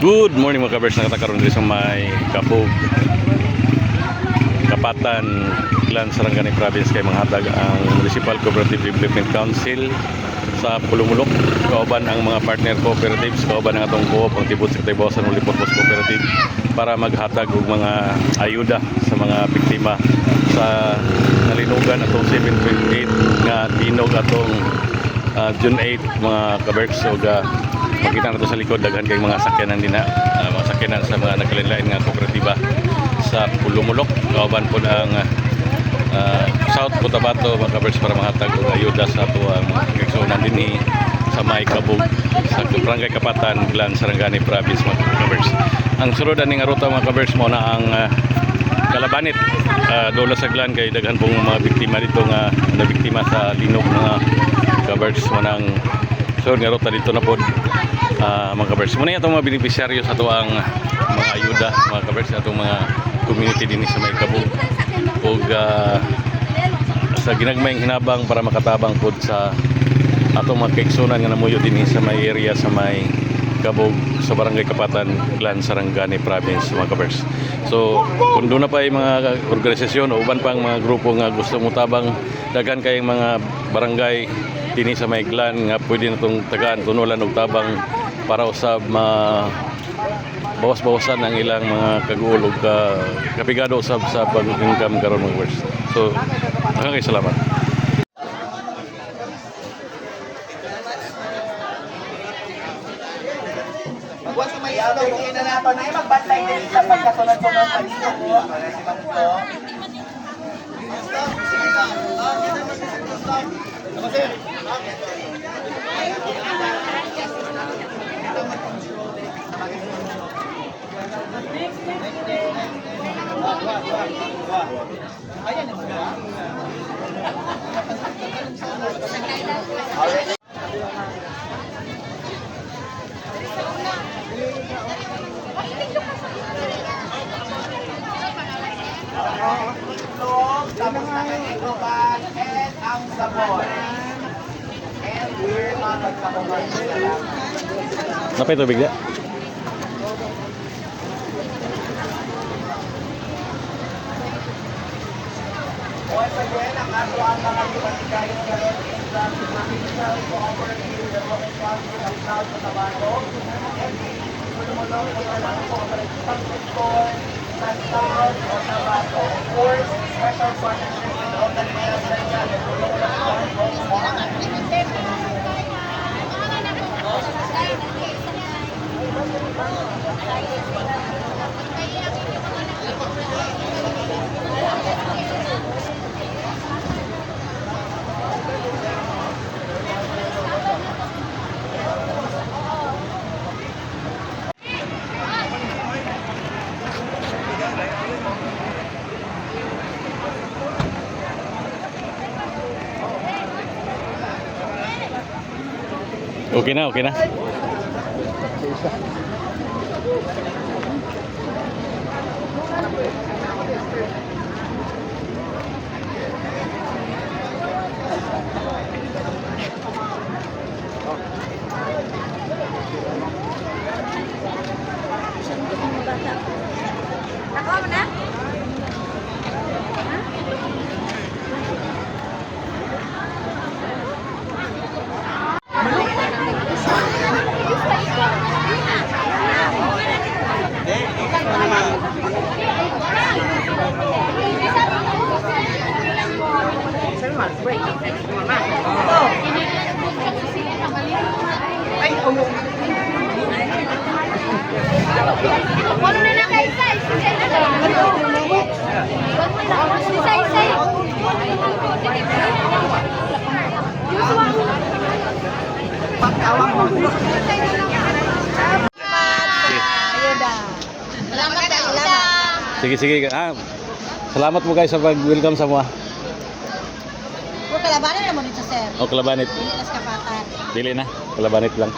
Good morning mga kabers, nakatakaroon dito sa may Kabog, Kapatan, Clan, Sarangani Province kay manghatag ang Municipal Cooperative Development Council sa Pulumulok. Kauban ang mga partner cooperatives, kauban ang atong co-op, ang Tibot sa Taybawasan Multipurpose Cooperative para maghatag og mga ayuda sa mga biktima sa nalinugan atong 7.8 nga tinog atong June 8 mga kabers. So makita nato sa likod daghan kay mga sakyanan din na mga sakyanan sa mga nagkalain-lain nga kooperatiba sa Pulumulok. Kauban po ang South Cotabato mga kabers para mahatag og ayuda sa ato ang mga kaigsuonan dinhi sa may Kabog sa Barangay Kapatan, Clan, Sarangani Province mga kabers. Ang sunod aning ruta mga kabers mo na ang Kalabanit, Dula sa Clan kay daghan pong mga biktima dito nga nabiktima sa linog mga kabers mo nang sunod nga ruta dito na po mga kabers. Muna itong mga beneficiaryo sa ito ang mga ayuda mga kabers, itong mga community din sa may Kabog o sa ginagmayng hinabang para makatabang po sa atong mga kaigsuonan nga namuyo din sa may area sa may Kabog sa Barangay Kapatan, Clan, Sarangani Province mga kabers. So kung doon na pa yung mga organisasyon o uban pang mga grupo nga gusto mutabang, daghan kayong mga barangay dinhi sa may Clan nga pwede na itong tagaan tunulan og tabang para usab bawas-bawasan ang ilang mga kaguol ug kapigado usab sa pag-income karon mga kabers. So maraming salamat. Huwag sa may ito, kung na nato na magbantay din sa pagkasunod-sunod sa dito po. Si Bangko. Ayan naman na. Tapos na kayo ikupan and ang sabon. And we're magkakabuhan sila lang. Napay tubig na? Once again, ang ato ang mga libanikayo karon sa Municipal Cooperative Development Council ng South Cotabato. And Pulumulok ang cooperative pag-support sa South Cotabato. Of course, special partnership with all the mayors and Okay na, okay na. Nakuha mo na? Ano na kay Sai? Sai. Pagkawak mo. Sige. Salamat mo guys sa pag-welcome sa mga. Kalabanan naman ito, sir. O Kalabanit. Kapatan. Dili na, Kalabanit lang.